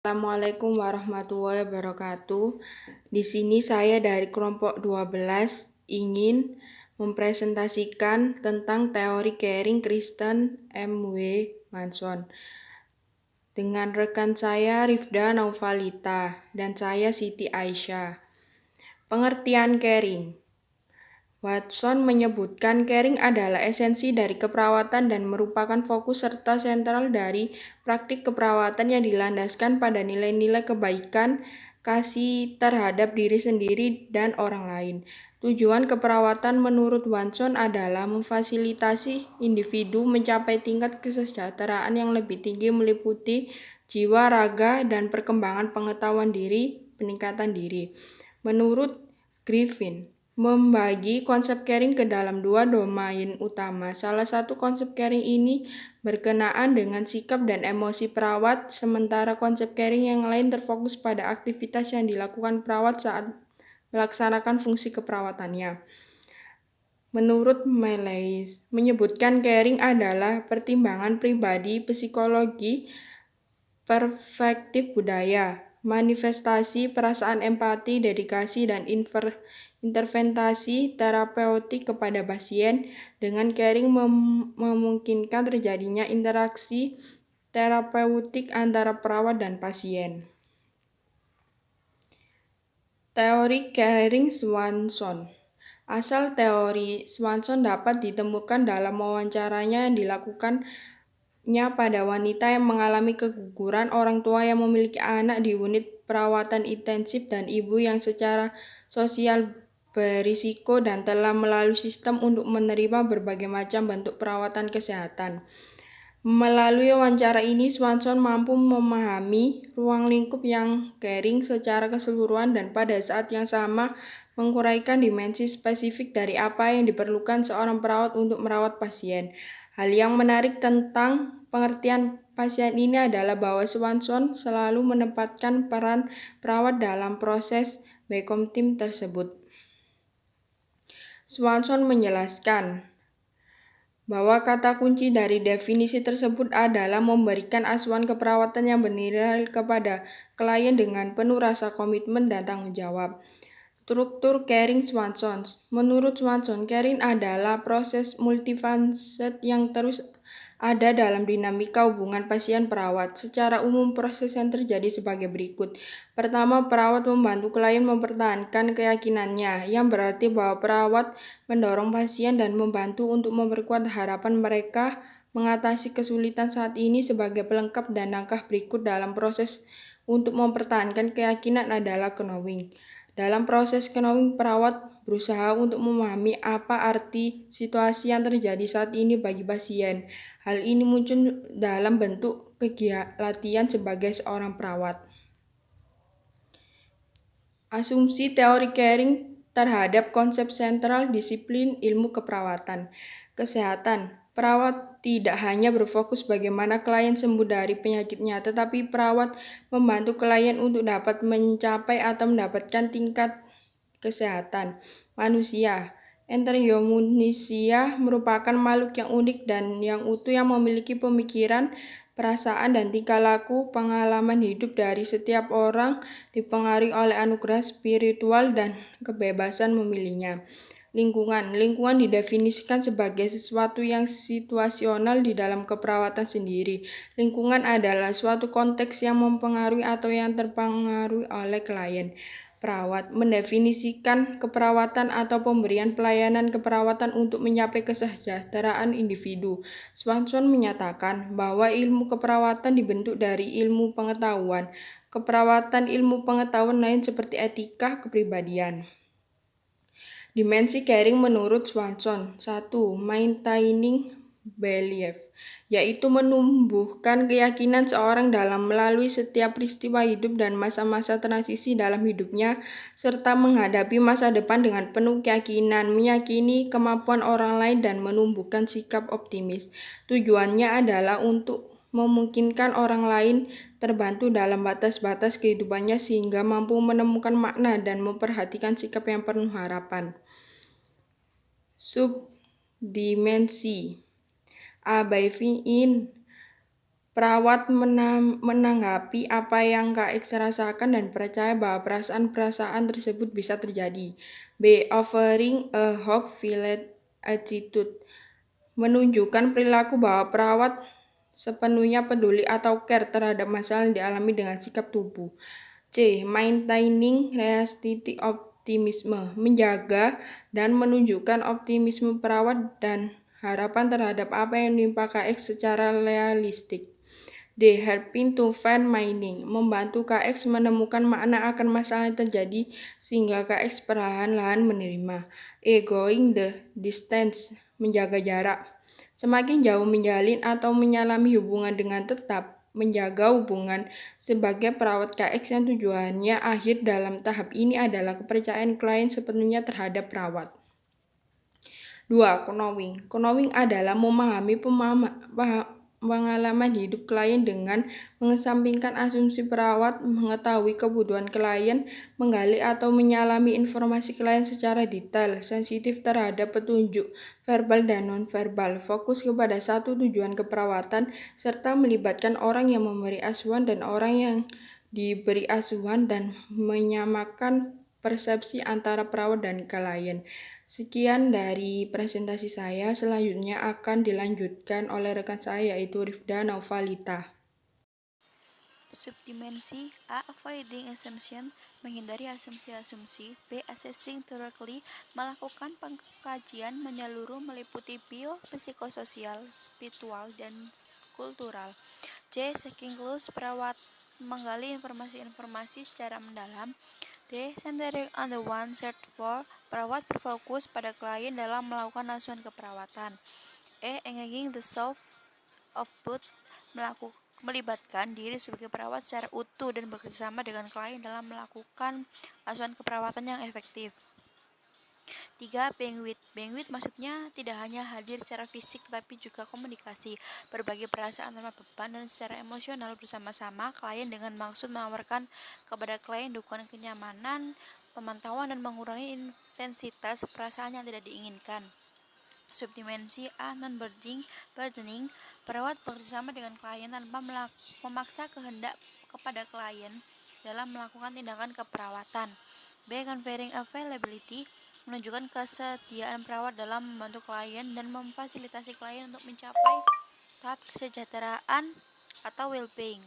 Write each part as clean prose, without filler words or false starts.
Assalamualaikum warahmatullahi wabarakatuh. Di sini saya dari kelompok 12 ingin mempresentasikan tentang teori caring Kristen M.W. Manson. Dengan rekan saya Rifda Naufalita dan saya Siti Aisyah. Pengertian caring. Watson menyebutkan caring adalah esensi dari keperawatan dan merupakan fokus serta sentral dari praktik keperawatan yang dilandaskan pada nilai-nilai kebaikan, kasih terhadap diri sendiri dan orang lain. Tujuan keperawatan menurut Watson adalah memfasilitasi individu mencapai tingkat kesejahteraan yang lebih tinggi meliputi jiwa, raga, dan perkembangan pengetahuan diri, peningkatan diri. Menurut Griffin, membagi konsep caring ke dalam dua domain utama. Salah satu konsep caring ini berkenaan dengan sikap dan emosi perawat, sementara konsep caring yang lain terfokus pada aktivitas yang dilakukan perawat saat melaksanakan fungsi keperawatannya. Menurut Meleis, menyebutkan caring adalah pertimbangan pribadi, psikologi, perspektif budaya, manifestasi perasaan empati, dedikasi, dan intervensi terapeutik kepada pasien. Dengan caring memungkinkan terjadinya interaksi terapeutik antara perawat dan pasien. Teori caring Swanson. Asal teori Swanson dapat ditemukan dalam wawancaranya yang dilakukannya pada wanita yang mengalami keguguran, orang tua yang memiliki anak di unit perawatan intensif, dan ibu yang secara sosial berisiko dan telah melalui sistem untuk menerima berbagai macam bentuk perawatan kesehatan. Melalui wawancara ini, Swanson mampu memahami ruang lingkup yang caring secara keseluruhan dan pada saat yang sama menguraikan dimensi spesifik dari apa yang diperlukan seorang perawat untuk merawat pasien. Hal yang menarik tentang pengertian pasien ini adalah bahwa Swanson selalu menempatkan peran perawat dalam proses Beckham tim tersebut. Swanson menjelaskan bahwa kata kunci dari definisi tersebut adalah memberikan asuhan keperawatan yang bernilai kepada klien dengan penuh rasa komitmen dan tanggung jawab. Struktur caring Swanson. Menurut Swanson, caring adalah proses multifaset yang terus ada dalam dinamika hubungan pasien-perawat. Secara umum, proses yang terjadi sebagai berikut. Pertama, perawat membantu klien mempertahankan keyakinannya, yang berarti bahwa perawat mendorong pasien dan membantu untuk memperkuat harapan mereka mengatasi kesulitan saat ini. Sebagai pelengkap dan langkah berikut dalam proses untuk mempertahankan keyakinan adalah knowing. Dalam proses knowing, perawat berusaha untuk memahami apa arti situasi yang terjadi saat ini bagi pasien. Hal ini muncul dalam bentuk latihan sebagai seorang perawat. Asumsi teori caring terhadap konsep sentral disiplin ilmu keperawatan. Kesehatan. Perawat tidak hanya berfokus bagaimana klien sembuh dari penyakitnya, tetapi perawat membantu klien untuk dapat mencapai atau mendapatkan tingkat kesehatan. Manusia. Manusia merupakan makhluk yang unik dan yang utuh yang memiliki pemikiran, perasaan, dan tingkah laku. Pengalaman hidup dari setiap orang dipengaruhi oleh anugerah spiritual dan kebebasan memilihnya. Lingkungan. Lingkungan didefinisikan sebagai sesuatu yang situasional di dalam keperawatan sendiri. Lingkungan adalah suatu konteks yang mempengaruhi atau yang terpengaruhi oleh klien. Perawat mendefinisikan keperawatan atau pemberian pelayanan keperawatan untuk mencapai kesejahteraan individu. Swanson menyatakan bahwa ilmu keperawatan dibentuk dari ilmu pengetahuan. Keperawatan ilmu pengetahuan lain seperti etika, kepribadian. Dimensi caring menurut Swanson. 1. Maintaining belief, yaitu menumbuhkan keyakinan seorang dalam melalui setiap peristiwa hidup dan masa-masa transisi dalam hidupnya, serta menghadapi masa depan dengan penuh keyakinan, meyakini kemampuan orang lain, dan menumbuhkan sikap optimis. Tujuannya adalah untuk memungkinkan orang lain terbantu dalam batas-batas kehidupannya sehingga mampu menemukan makna dan memperhatikan sikap yang penuh harapan. Subdimensi. A belief in Perawat menanggapi apa yang KX rasakan dan percaya bahwa perasaan-perasaan tersebut bisa terjadi. B. Offering a hope-filled attitude. Menunjukkan perilaku bahwa perawat sepenuhnya peduli atau care terhadap masalah yang dialami dengan sikap tubuh. C. Maintaining realistic optimism. Menjaga dan menunjukkan optimisme perawat dan harapan terhadap apa yang menimpa KX secara realistik. D. Helping to find meaning. Membantu KX menemukan makna akan masalah yang terjadi sehingga KX perlahan-lahan menerima. E. Going the distance. Menjaga jarak. Semakin jauh menjalin atau menyalami hubungan dengan tetap, menjaga hubungan sebagai perawat KX yang tujuannya akhir dalam tahap ini adalah kepercayaan klien sepenuhnya terhadap perawat. 2. Knowing. Knowing adalah memahami pengalaman hidup klien dengan mengesampingkan asumsi perawat, mengetahui kebutuhan klien, menggali atau menyalami informasi klien secara detail, sensitif terhadap petunjuk verbal dan nonverbal, fokus kepada satu tujuan keperawatan, serta melibatkan orang yang memberi asuhan dan orang yang diberi asuhan dan menyamakan persepsi antara perawat dan klien. Sekian dari presentasi saya, selanjutnya akan dilanjutkan oleh rekan saya yaitu Rifda Nauvalita. Subdimensi A. Avoiding assumption, menghindari asumsi-asumsi. B. Assessing thoroughly, melakukan pengkajian menyeluruh meliputi bio, psikososial, spiritual, dan kultural. C. Seeking clues, perawat menggali informasi-informasi secara mendalam. D. Centering on the one search for, perawat berfokus pada klien dalam melakukan asuhan keperawatan. E. Engaging the self of both, melibatkan diri sebagai perawat secara utuh dan bekerjasama dengan klien dalam melakukan asuhan keperawatan yang efektif. 3. Being with maksudnya tidak hanya hadir secara fisik tetapi juga komunikasi, berbagi perasaan tanpa beban dan secara emosional bersama-sama klien dengan maksud menawarkan kepada klien dukungan kenyamanan, pemantauan dan mengurangi intensitas perasaan yang tidak diinginkan. Subdimensi A. Non-burdening, perawat bekerjasama dengan klien tanpa memaksa kehendak kepada klien dalam melakukan tindakan keperawatan. B. Conferring availability, menunjukkan kesediaan perawat dalam membantu klien dan memfasilitasi klien untuk mencapai tahap kesejahteraan atau well-being.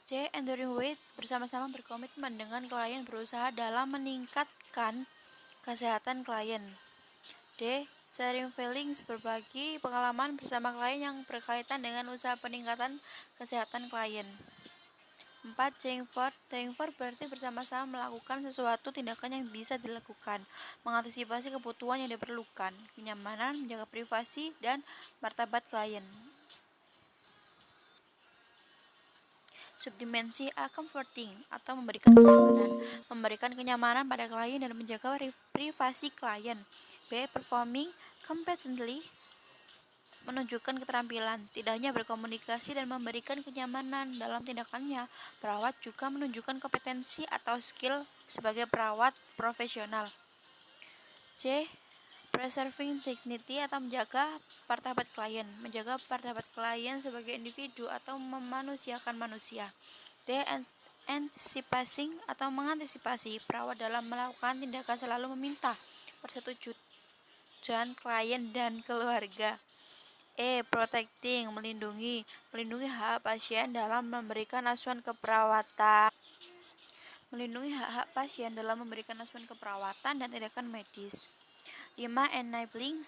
C. Enduring with, bersama-sama berkomitmen dengan klien berusaha dalam meningkatkan kesehatan klien. D. Sharing feelings, berbagi pengalaman bersama klien yang berkaitan dengan usaha peningkatan kesehatan klien. 4. Doing for berarti bersama-sama melakukan sesuatu tindakan yang bisa dilakukan, mengantisipasi kebutuhan yang diperlukan, kenyamanan, menjaga privasi, dan martabat klien. Subdimensi A. Comforting, atau memberikan kenyamanan pada klien dan menjaga privasi klien. B. Performing competently, menunjukkan keterampilan, tidak hanya berkomunikasi dan memberikan kenyamanan dalam tindakannya. Perawat juga menunjukkan kompetensi atau skill sebagai perawat profesional. C. Preserving dignity, atau menjaga martabat klien, menjaga martabat klien sebagai individu atau memanusiakan manusia. D. Anticipating, atau mengantisipasi, perawat dalam melakukan tindakan selalu meminta persetujuan klien dan keluarga. E. Protecting, melindungi hak pasien dalam memberikan asuhan keperawatan. Melindungi hak-hak pasien dalam memberikan asuhan keperawatan dan tindakan medis. 5.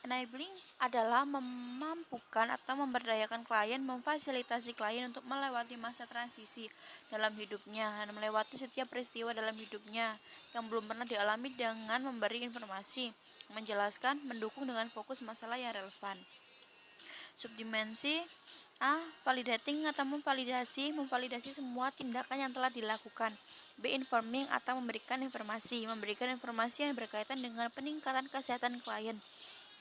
Enabling adalah memampukan atau memberdayakan klien, memfasilitasi klien untuk melewati masa transisi dalam hidupnya dan melewati setiap peristiwa dalam hidupnya yang belum pernah dialami dengan memberi informasi, menjelaskan, mendukung dengan fokus masalah yang relevan. Subdimensi A. Validating, atau memvalidasi semua tindakan yang telah dilakukan. B. Informing, atau memberikan informasi yang berkaitan dengan peningkatan kesehatan klien.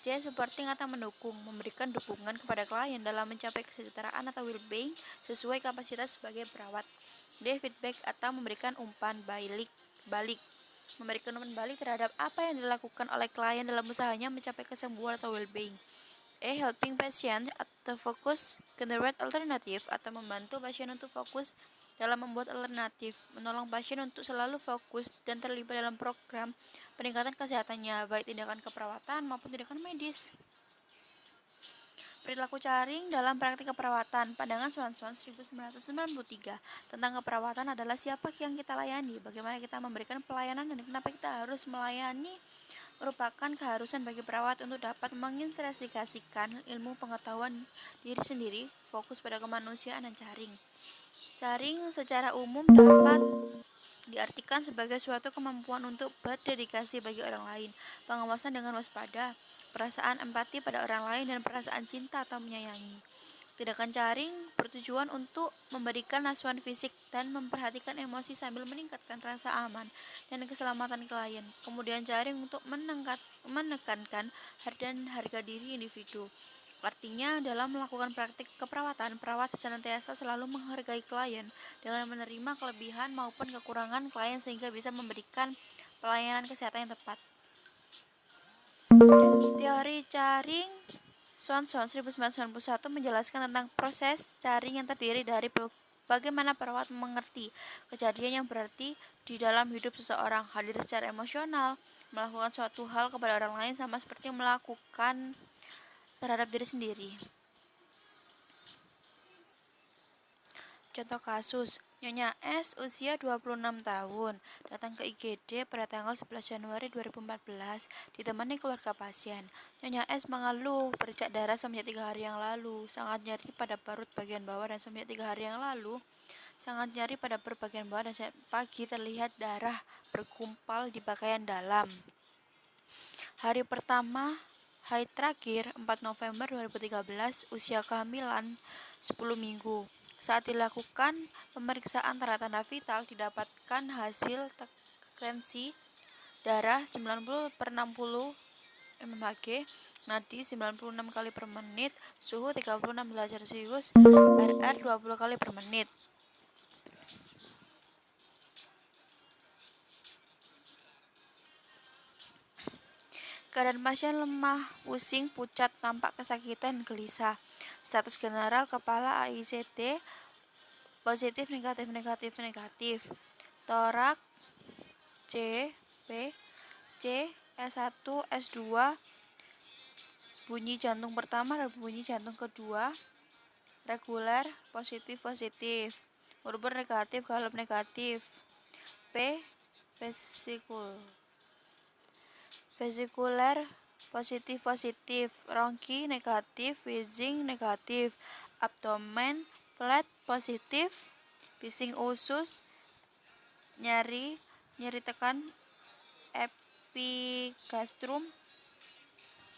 C. Supporting, atau memberikan dukungan kepada klien dalam mencapai kesejahteraan atau well-being sesuai kapasitas sebagai perawat. D. Feedback, atau memberikan umpan balik terhadap apa yang dilakukan oleh klien dalam usahanya mencapai kesembuhan atau well-being. Helping patient to focus on the right alternative atau membantu pasien untuk fokus dalam membuat alternatif, menolong pasien untuk selalu fokus dan terlibat dalam program peningkatan kesehatannya, baik tindakan keperawatan maupun tindakan medis. Perilaku Caring dalam Praktik Keperawatan, Pandangan Swanson 1993. Tentang keperawatan adalah siapa yang kita layani, bagaimana kita memberikan pelayanan, dan kenapa kita harus melayani. Merupakan keharusan bagi perawat untuk dapat menginvestigasikan ilmu pengetahuan diri sendiri, fokus pada kemanusiaan dan Caring. Caring secara umum dapat diartikan sebagai suatu kemampuan untuk berdedikasi bagi orang lain, pengawasan dengan waspada, perasaan empati pada orang lain, dan perasaan cinta atau menyayangi. Tindakan Caring bertujuan untuk memberikan asuhan fisik dan memperhatikan emosi sambil meningkatkan rasa aman dan keselamatan klien. Kemudian Caring untuk menekankan harga diri individu. Artinya, dalam melakukan praktik keperawatan, perawat senantiasa selalu menghargai klien dengan menerima kelebihan maupun kekurangan klien sehingga bisa memberikan pelayanan kesehatan yang tepat. Teori Caring Swanson 1991 menjelaskan tentang proses Caring yang terdiri dari bagaimana perawat mengerti kejadian yang berarti di dalam hidup seseorang, hadir secara emosional, melakukan suatu hal kepada orang lain sama seperti melakukan terhadap diri sendiri. Contoh kasus, Nyonya S usia 26 tahun, datang ke IGD pada tanggal 11 Januari 2014, ditemani keluarga pasien. Nyonya S mengeluh bercak darah semenjak 3 hari yang lalu, sangat nyeri pada perut bagian bawah, dan semenjak 3 hari yang lalu, sangat nyeri pada perut bagian bawah, dan pagi terlihat darah berkumpal di pakaian dalam. Hari pertama, haid terakhir 4 November 2013, usia kehamilan 10 minggu. Saat dilakukan pemeriksaan tanda-tanda vital, didapatkan hasil tensi darah 90/60 mmHg, nadi 96 kali per menit, suhu 36 derajat Celcius, RR 20 kali per menit. Keadaan pasien lemah, pusing, pucat, tampak kesakitan, gelisah. Status general kepala AICD positif, negatif, negatif, negatif. Torak C, P, C, S1, S2, bunyi jantung pertama dan bunyi jantung kedua, reguler, positif, positif. Urban negatif, galop negatif. P, vesikuler, positif, positif. Rongki negatif, wheezing negatif. Abdomen flat, positif. Bising usus, nyeri tekan. Epigastrum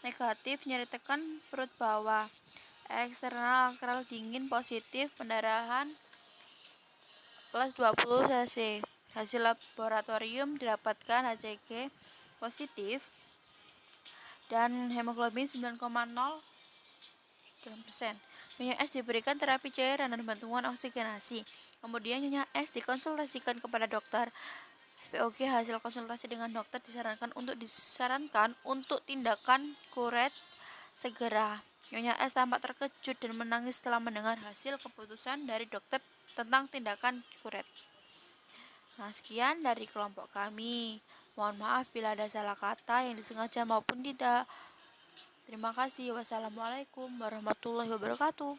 negatif, nyeri tekan perut bawah. Eksternal akral dingin, positif. Pendarahan kelas 20 cc. Hasil laboratorium didapatkan HCG positif dan hemoglobin 9,0%. Nyonya S diberikan terapi cairan dan bantuan oksigenasi. Kemudian Nyonya S dikonsultasikan kepada dokter. SPOG hasil konsultasi dengan dokter disarankan untuk tindakan kuret segera. Nyonya S tampak terkejut dan menangis setelah mendengar hasil keputusan dari dokter tentang tindakan kuret. Nah, sekian dari kelompok kami. Mohon maaf bila ada salah kata yang disengaja maupun tidak. Terima kasih. Wassalamualaikum warahmatullahi wabarakatuh.